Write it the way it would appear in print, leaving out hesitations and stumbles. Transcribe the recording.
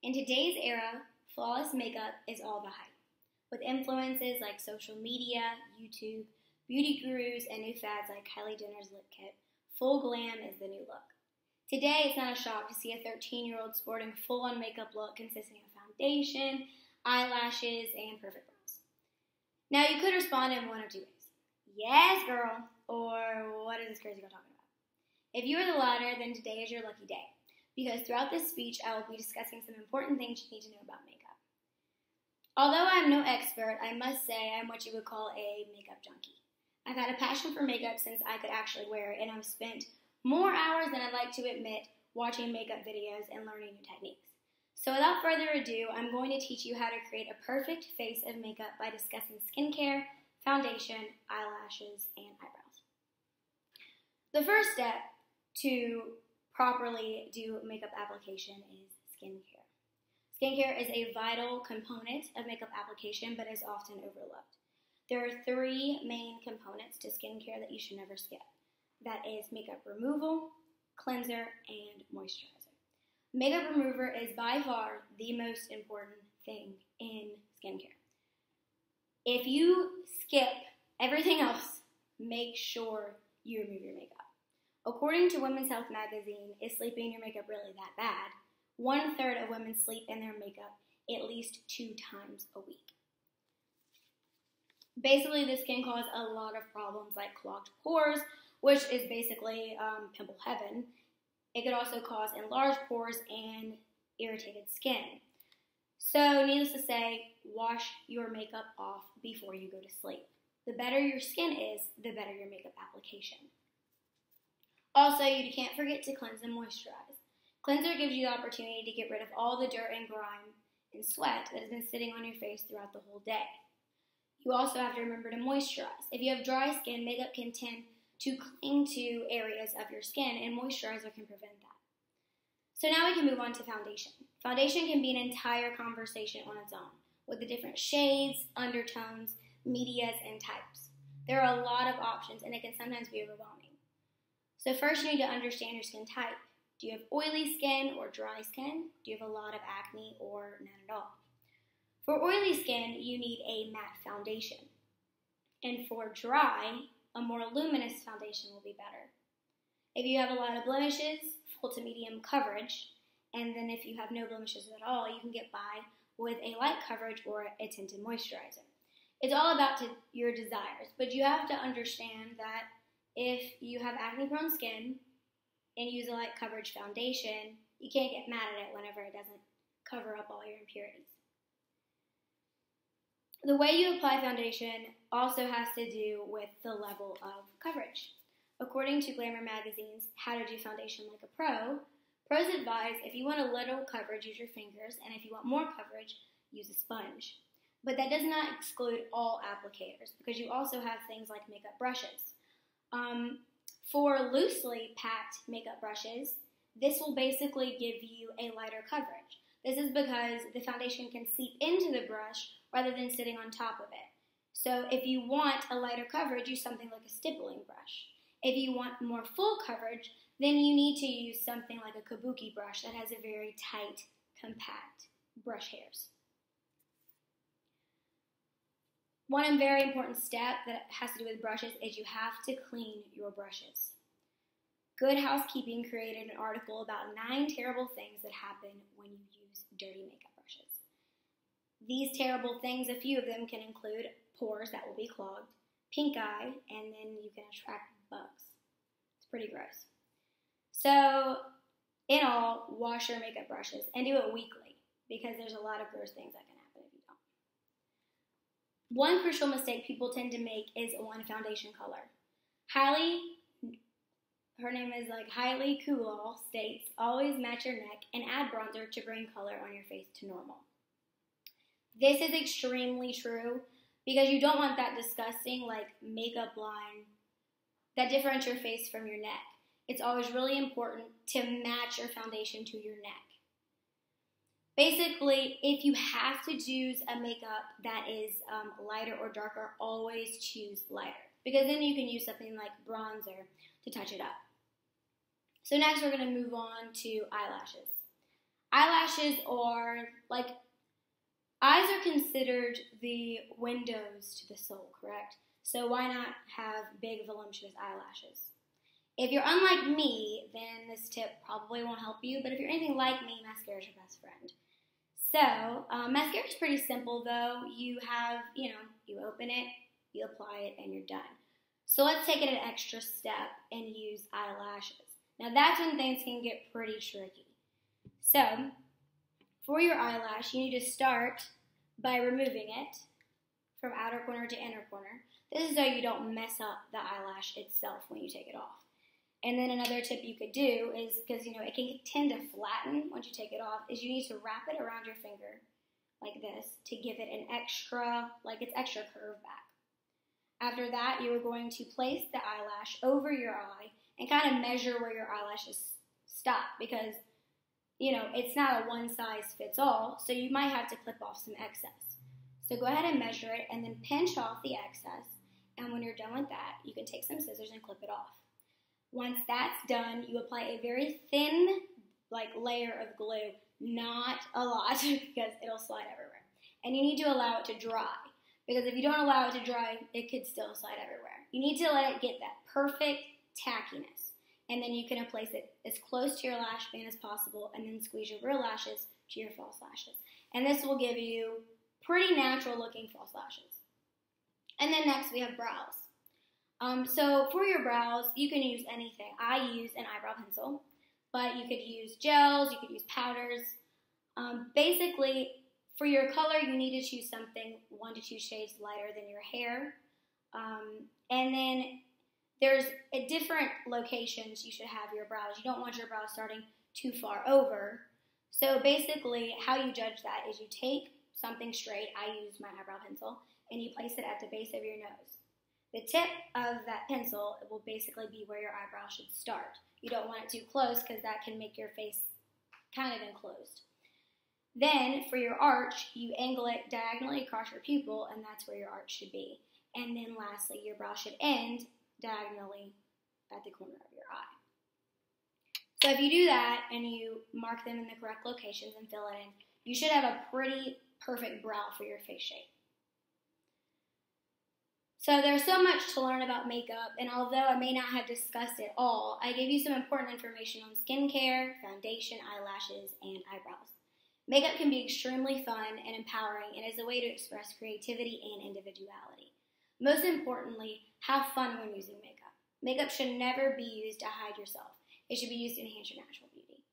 In today's era, flawless makeup is all the hype. With influences like social media, YouTube, beauty gurus, and new fads like Kylie Jenner's lip kit, full glam is the new look. Today, it's not a shock to see a 13-year-old sporting a full-on makeup look consisting of foundation, eyelashes, and perfect brows. Now, you could respond in one of two ways. Yes, girl, or what is this crazy girl talking about? If you are the latter, then today is your lucky day, because throughout this speech, I will be discussing some important things you need to know about makeup. Although I'm no expert, I must say I'm what you would call a makeup junkie. I've had a passion for makeup since I could actually wear it, and I've spent more hours than I'd like to admit watching makeup videos and learning new techniques. So without further ado, I'm going to teach you how to create a perfect face of makeup by discussing skincare, foundation, eyelashes, and eyebrows. The first step to properly do makeup application is skincare. Skincare is a vital component of makeup application, but is often overlooked. There are three main components to skincare that you should never skip. That is makeup removal, cleanser, and moisturizer. Makeup remover is by far the most important thing in skincare. If you skip everything else, make sure you remove your makeup. According to Women's Health magazine, is sleeping in your makeup really that bad? 1/3 of women sleep in their makeup at least 2 times a week. Basically, this can cause a lot of problems like clogged pores, which is basically pimple heaven. It could also cause enlarged pores and irritated skin. So, needless to say, wash your makeup off before you go to sleep. The better your skin is, the better your makeup application. Also, you can't forget to cleanse and moisturize. Cleanser gives you the opportunity to get rid of all the dirt and grime and sweat that has been sitting on your face throughout the whole day. You also have to remember to moisturize. If you have dry skin, makeup can tend to cling to areas of your skin, and moisturizer can prevent that. So now we can move on to foundation. Foundation can be an entire conversation on its own, with the different shades, undertones, medias, and types. There are a lot of options, and it can sometimes be overwhelming. So first you need to understand your skin type. Do you have oily skin or dry skin? Do you have a lot of acne or none at all? For oily skin, you need a matte foundation. And for dry, a more luminous foundation will be better. If you have a lot of blemishes, full to medium coverage, and then if you have no blemishes at all, you can get by with a light coverage or a tinted moisturizer. It's all about your desires, but you have to understand that if you have acne-prone skin and use a light coverage foundation, you can't get mad at it whenever it doesn't cover up all your impurities. The way you apply foundation also has to do with the level of coverage. According to Glamour magazine's How to Do Foundation Like a Pro, pros advise if you want a little coverage, use your fingers, and if you want more coverage, use a sponge. But that does not exclude all applicators, because you also have things like makeup brushes. For loosely packed makeup brushes, this will basically give you a lighter coverage. This is because the foundation can seep into the brush rather than sitting on top of it. So if you want a lighter coverage, use something like a stippling brush. If you want more full coverage, then you need to use something like a kabuki brush that has a very tight, compact brush hairs. One very important step that has to do with brushes is you have to clean your brushes. Good Housekeeping created an article about 9 terrible things that happen when you use dirty makeup brushes. These terrible things, a few of them can include pores that will be clogged, pink eye, and then you can attract bugs. It's pretty gross. So, in all, wash your makeup brushes and do it weekly, because there's a lot of gross things that can happen if you don't. One crucial mistake people tend to make is one foundation color. Her name is Hailey Coolall states, always match your neck and add bronzer to bring color on your face to normal. This is extremely true because you don't want that disgusting makeup line that differentiates your face from your neck. It's always really important to match your foundation to your neck. Basically, if you have to choose a makeup that is lighter or darker, always choose lighter, because then you can use something like bronzer to touch it up. So next we're going to move on to eyelashes. Eyelashes are like, eyes are considered the windows to the soul, correct? So why not have big, voluptuous eyelashes? If you're unlike me, then this tip probably won't help you, but if you're anything like me, mascara is your best friend. So, mascara is pretty simple though. You have, you open it, you apply it, and you're done. So let's take it an extra step and use eyelashes. Now that's when things can get pretty tricky. So, for your eyelash, you need to start by removing it from outer corner to inner corner. This is so you don't mess up the eyelash itself when you take it off. And then another tip you could do is, because it can tend to flatten once you take it off, is you need to wrap it around your finger like this to give it an extra, it's extra curve back. After that, you are going to place the eyelash over your eye and kind of measure where your eyelashes stop, because it's not a one size fits all, so you might have to clip off some excess. So go ahead and measure it and then pinch off the excess, and when you're done with that, you can take some scissors and clip it off. Once that's done, you apply a very thin layer of glue, not a lot because it'll slide everywhere. And you need to allow it to dry, because if you don't allow it to dry, it could still slide everywhere. You need to let it get that perfect tackiness, and then you can place it as close to your lash band as possible, and then squeeze your real lashes to your false lashes. And this will give you pretty natural looking false lashes. And then next we have brows. So for your brows, you can use anything. I use an eyebrow pencil, but you could use gels, you could use powders. Basically, for your color, you need to choose something 1 to 2 shades lighter than your hair. And then there's different locations you should have your brows. You don't want your brows starting too far over. So basically, how you judge that is you take something straight, I use my eyebrow pencil, and you place it at the base of your nose. The tip of that pencil will basically be where your eyebrow should start. You don't want it too close because that can make your face kind of enclosed. Then, for your arch, you angle it diagonally across your pupil, and that's where your arch should be. And then lastly, your brow should end diagonally at the corner of your eye. So if you do that and you mark them in the correct locations and fill it in, you should have a pretty perfect brow for your face shape. So there's so much to learn about makeup, and although I may not have discussed it all, I gave you some important information on skincare, foundation, eyelashes, and eyebrows. Makeup can be extremely fun and empowering, and is a way to express creativity and individuality. Most importantly, have fun when using makeup. Makeup should never be used to hide yourself. It should be used to enhance your natural beauty.